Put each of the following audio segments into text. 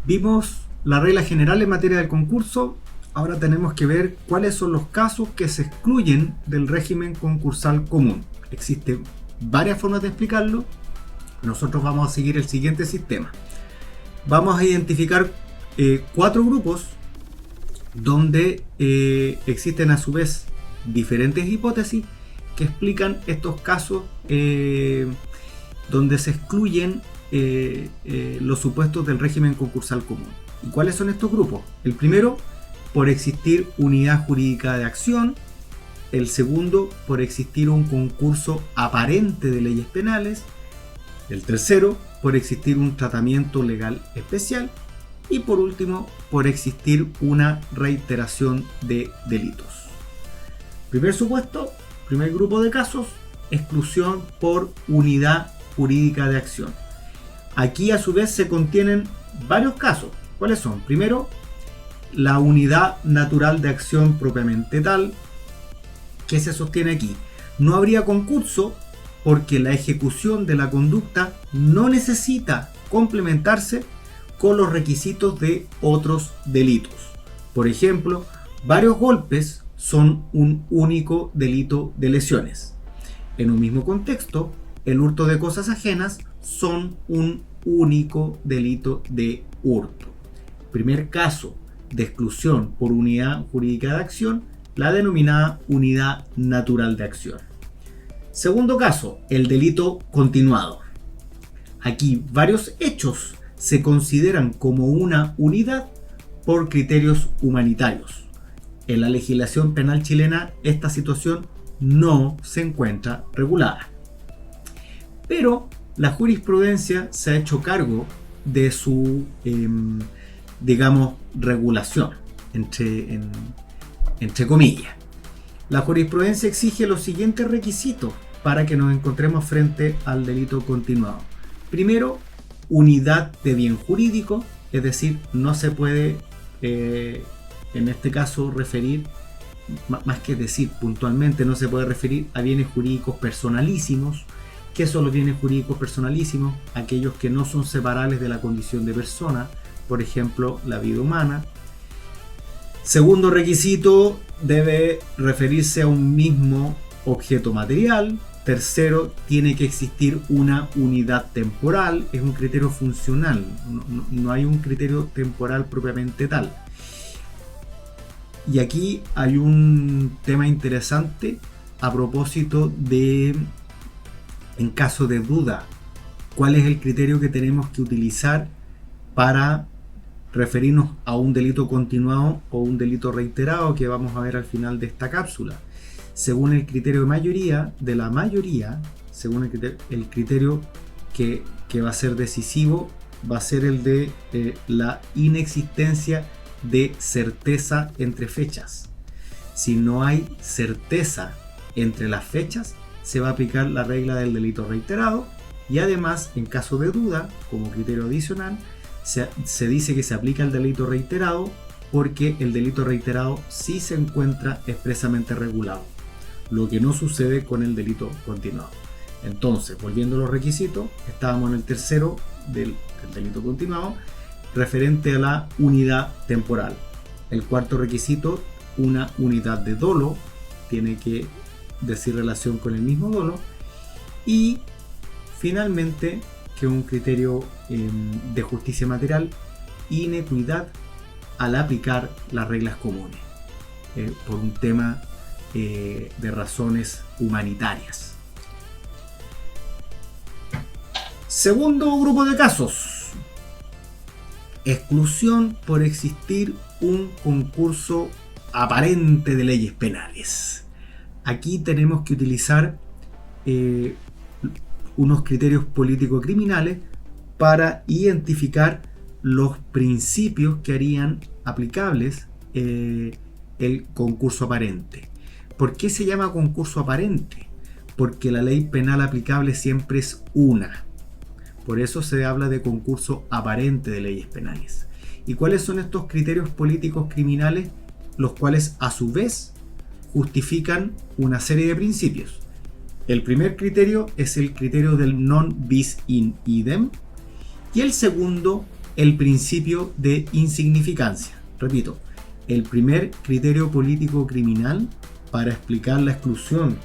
Vimos la regla general en materia del concurso. Ahora tenemos que ver cuáles son los casos que se excluyen del régimen concursal común. Existen varias formas de explicarlo. Nosotros vamos a seguir el siguiente sistema. Vamos a identificar 4 grupos donde existen a su vez diferentes hipótesis que explican estos casos donde se excluyen los supuestos del régimen concursal común. ¿Y cuáles son estos grupos? El primero, por existir unidad jurídica de acción. El segundo, por existir un concurso aparente de leyes penales. El tercero, por existir un tratamiento legal especial. Y por último, por existir una reiteración de delitos. Primer supuesto, primer grupo de casos, exclusión por unidad jurídica de acción. Aquí a su vez se contienen varios casos. ¿Cuáles son? Primero, la unidad natural de acción propiamente tal. ¿Qué se sostiene aquí? No habría concurso porque la ejecución de la conducta no necesita complementarse con los requisitos de otros delitos. Por ejemplo, varios golpes son un único delito de lesiones. En un mismo contexto, el hurto de cosas ajenas son un único delito de hurto. Primer caso de exclusión por unidad jurídica de acción, la denominada unidad natural de acción. Segundo caso, el delito continuado. Aquí varios hechos se consideran como una unidad por criterios humanitarios. En la legislación penal chilena esta situación no se encuentra regulada. Pero la jurisprudencia se ha hecho cargo de su, regulación, entre comillas. La jurisprudencia exige los siguientes requisitos para que nos encontremos frente al delito continuado. Primero, unidad de bien jurídico, es decir, no se puede, en este caso, referir, más que decir puntualmente, no se puede referir a bienes jurídicos personalísimos. ¿Qué son los bienes jurídicos personalísimos? Aquellos que no son separables de la condición de persona, por ejemplo, la vida humana. Segundo requisito, debe referirse a un mismo objeto material. Tercero, tiene que existir una unidad temporal, es un criterio funcional, no hay un criterio temporal propiamente tal. Y aquí hay un tema interesante a propósito de, en caso de duda, cuál es el criterio que tenemos que utilizar para referirnos a un delito continuado o un delito reiterado que vamos a ver al final de esta cápsula. Según el criterio de la mayoría, según el criterio que va a ser decisivo, va a ser el de la inexistencia de certeza entre fechas. Si no hay certeza entre las fechas, se va a aplicar la regla del delito reiterado y además, en caso de duda, como criterio adicional, se dice que se aplica el delito reiterado porque el delito reiterado sí se encuentra expresamente regulado, lo que no sucede con el delito continuado. Entonces, volviendo a los requisitos, estábamos en el tercero del delito continuado, referente a la unidad temporal. El cuarto requisito, una unidad de dolo, tiene que decir relación con el mismo dolo. Y finalmente, que un criterio de justicia material, inequidad al aplicar las reglas comunes, por un tema de razones humanitarias. Segundo grupo de casos, exclusión por existir un concurso aparente de leyes penales. Aquí tenemos que utilizar unos criterios político-criminales para identificar los principios que harían aplicables el concurso aparente. ¿Por qué se llama concurso aparente? Porque la ley penal aplicable siempre es una. Por eso se habla de concurso aparente de leyes penales. ¿Y cuáles son estos criterios políticos criminales? Los cuales a su vez justifican una serie de principios. El primer criterio es el criterio del non bis in idem y el segundo el principio de insignificancia. Repito, el primer criterio político criminal para explicar la exclusión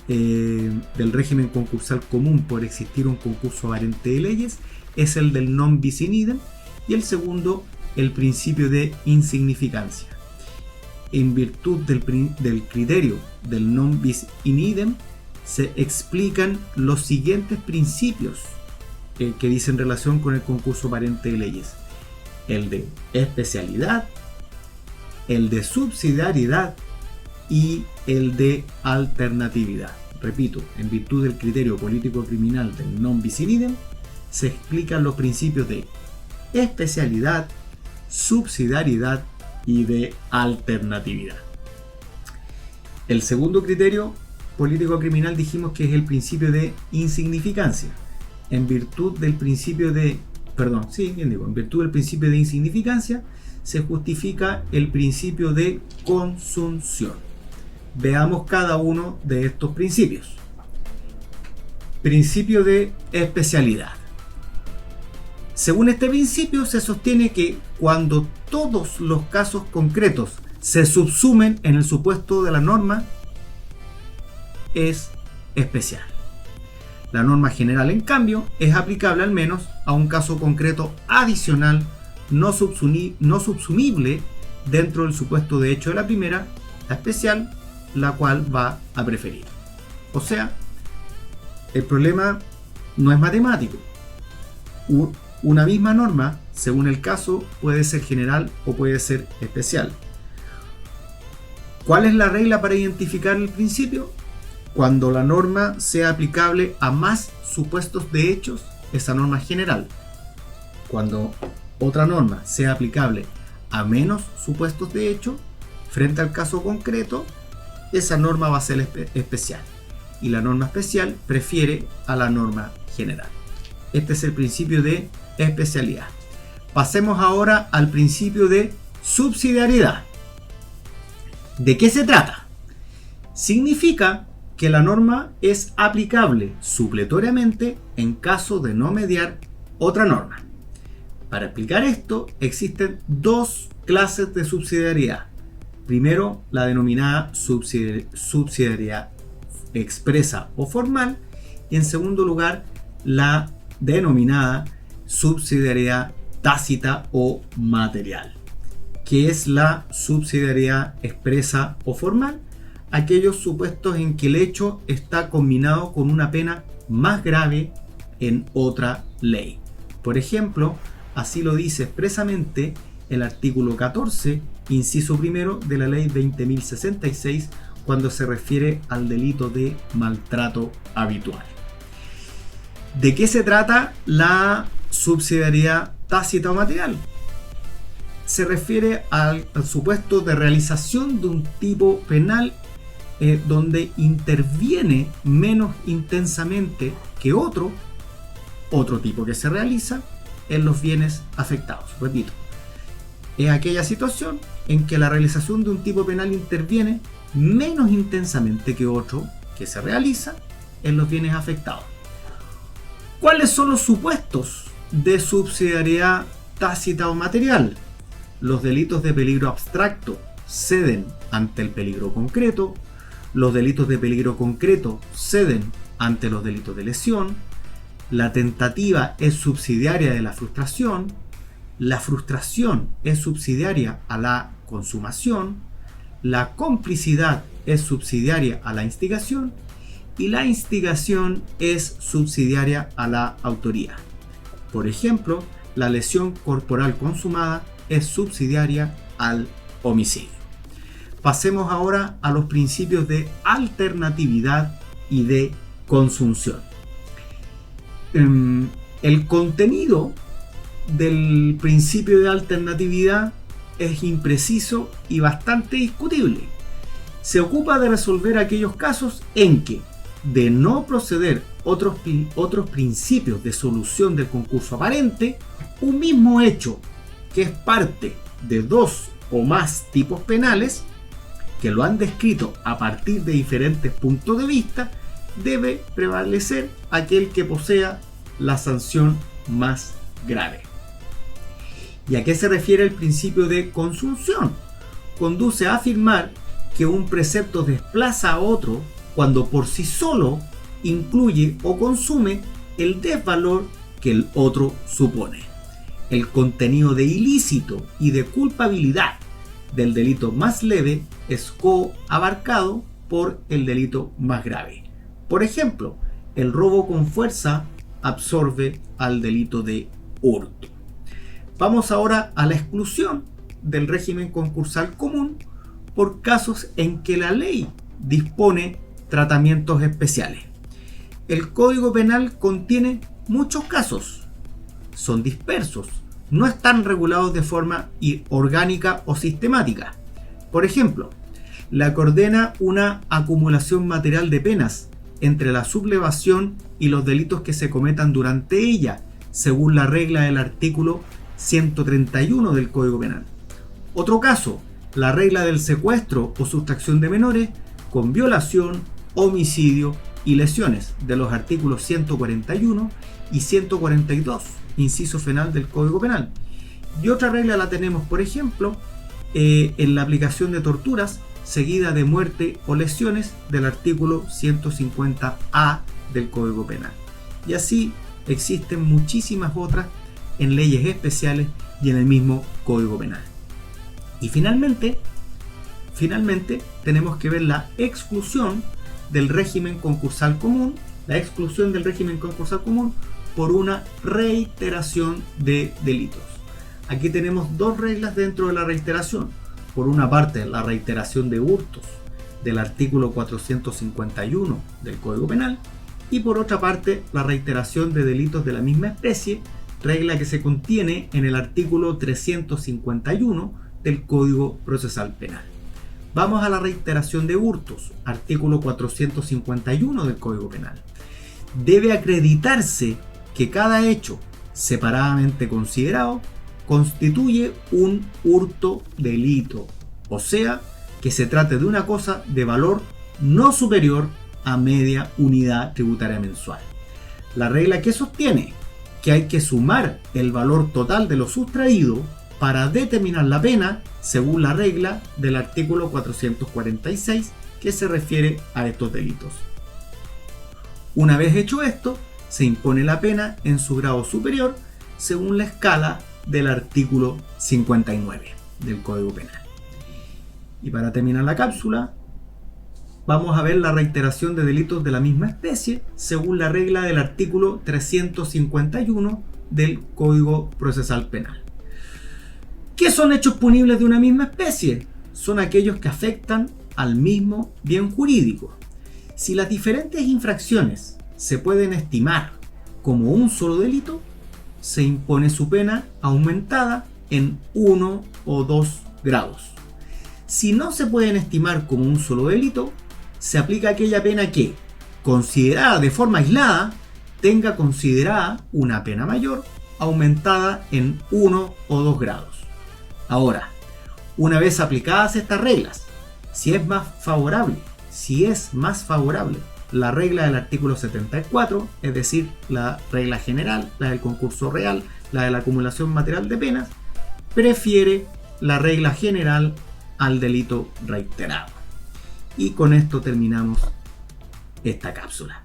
del régimen concursal común por existir un concurso aparente de leyes es el del non bis in idem, y el segundo, el principio de insignificancia. En virtud del criterio del non bis in idem se explican los siguientes principios que dicen relación con el concurso aparente de leyes: el de especialidad, el de subsidiariedad y el de alternatividad. Repito, en virtud del criterio político criminal del non bis in idem se explican los principios de especialidad, subsidiariedad y de alternatividad. El segundo criterio político criminal dijimos que es el principio de insignificancia. En virtud del principio de, en virtud del principio de insignificancia se justifica el principio de consunción. Veamos cada uno de estos principios. Principio de especialidad. Según este principio se sostiene que cuando todos los casos concretos se subsumen en el supuesto de la norma, es especial. La norma general, en cambio, es aplicable al menos a un caso concreto adicional no subsumible dentro del supuesto de hecho de la primera, la especial, la cual va a preferir. O sea, el problema no es matemático. Una misma norma, según el caso, puede ser general o puede ser especial. ¿Cuál es la regla para identificar el principio? Cuando la norma sea aplicable a más supuestos de hechos, esa norma es general. Cuando otra norma sea aplicable a menos supuestos de hecho, frente al caso concreto, esa norma va a ser especial. Y la norma especial prefiere a la norma general. Este es el principio de especialidad. Pasemos ahora al principio de subsidiariedad. ¿De qué se trata? Significa que la norma es aplicable supletoriamente en caso de no mediar otra norma. Para explicar esto, existen dos clases de subsidiariedad. Primero, la denominada subsidiariedad expresa o formal, y en segundo lugar, la denominada subsidiariedad tácita o material. ¿Qué es la subsidiariedad expresa o formal? Aquellos supuestos en que el hecho está combinado con una pena más grave en otra ley. Por ejemplo, así lo dice expresamente el artículo 14, inciso primero de la ley 20.066, cuando se refiere al delito de maltrato habitual. ¿De qué se trata la subsidiariedad tácita o material? Se refiere al supuesto de realización de un tipo penal donde interviene menos intensamente que otro tipo que se realiza en los bienes afectados. Repito, es aquella situación en que la realización de un tipo penal interviene menos intensamente que otro que se realiza en los bienes afectados. ¿Cuáles son los supuestos de subsidiariedad tácita o material? Los delitos de peligro abstracto ceden ante el peligro concreto. Los delitos de peligro concreto ceden ante los delitos de lesión. La tentativa es subsidiaria de la frustración. La frustración es subsidiaria a la consumación. La complicidad es subsidiaria a la instigación. Y la instigación es subsidiaria a la autoría. Por ejemplo, la lesión corporal consumada es subsidiaria al homicidio. Pasemos ahora a los principios de alternatividad y de consunción. El contenido del principio de alternatividad es impreciso y bastante discutible. Se ocupa de resolver aquellos casos en que, de no proceder otros principios de solución del concurso aparente, un mismo hecho que es parte de dos o más tipos penales que lo han descrito a partir de diferentes puntos de vista, debe prevalecer aquel que posea la sanción más grave. ¿Y a qué se refiere el principio de consunción? Conduce a afirmar que un precepto desplaza a otro cuando por sí solo incluye o consume el desvalor que el otro supone. El contenido de ilícito y de culpabilidad del delito más leve es coabarcado por el delito más grave. Por ejemplo, el robo con fuerza absorbe al delito de hurto. Vamos ahora a la exclusión del régimen concursal común por casos en que la ley dispone tratamientos especiales. El Código Penal contiene muchos casos, son dispersos, no están regulados de forma orgánica o sistemática. Por ejemplo, la que ordena una acumulación material de penas entre la sublevación y los delitos que se cometan durante ella, según la regla del artículo 131 del Código Penal. Otro caso, la regla del secuestro o sustracción de menores con violación, homicidio y lesiones de los artículos 141 y 142, inciso final del Código Penal. Y otra regla la tenemos, por ejemplo, en la aplicación de torturas seguida de muerte o lesiones del artículo 150A del Código Penal. Y así existen muchísimas otras en leyes especiales y en el mismo Código Penal. Y finalmente tenemos que ver la exclusión del régimen concursal común, por una reiteración de delitos. Aquí tenemos dos reglas dentro de la reiteración. Por una parte, la reiteración de hurtos del artículo 451 del Código Penal, y por otra parte, la reiteración de delitos de la misma especie, regla que se contiene en el artículo 351 del Código Procesal Penal. Vamos a la reiteración de hurtos, artículo 451 del Código Penal. Debe acreditarse que cada hecho separadamente considerado constituye un hurto delito, o sea, que se trate de una cosa de valor no superior a media unidad tributaria mensual. La regla que sostiene que hay que sumar el valor total de lo sustraído para determinar la pena según la regla del artículo 446 que se refiere a estos delitos. Una vez hecho esto, se impone la pena en su grado superior según la escala del artículo 59 del Código Penal. Y para terminar la cápsula, vamos a ver la reiteración de delitos de la misma especie según la regla del artículo 351 del Código Procesal Penal. ¿Qué son hechos punibles de una misma especie? Son aquellos que afectan al mismo bien jurídico. Si las diferentes infracciones se pueden estimar como un solo delito, se impone su pena aumentada en 1 o 2 grados. Si no se pueden estimar como un solo delito, se aplica aquella pena que, considerada de forma aislada, tenga considerada una pena mayor aumentada en 1 o 2 grados. Ahora, una vez aplicadas estas reglas, si es más favorable la regla del artículo 74, es decir, la regla general, la del concurso real, la de la acumulación material de penas, prefiere la regla general al delito reiterado. Y con esto terminamos esta cápsula.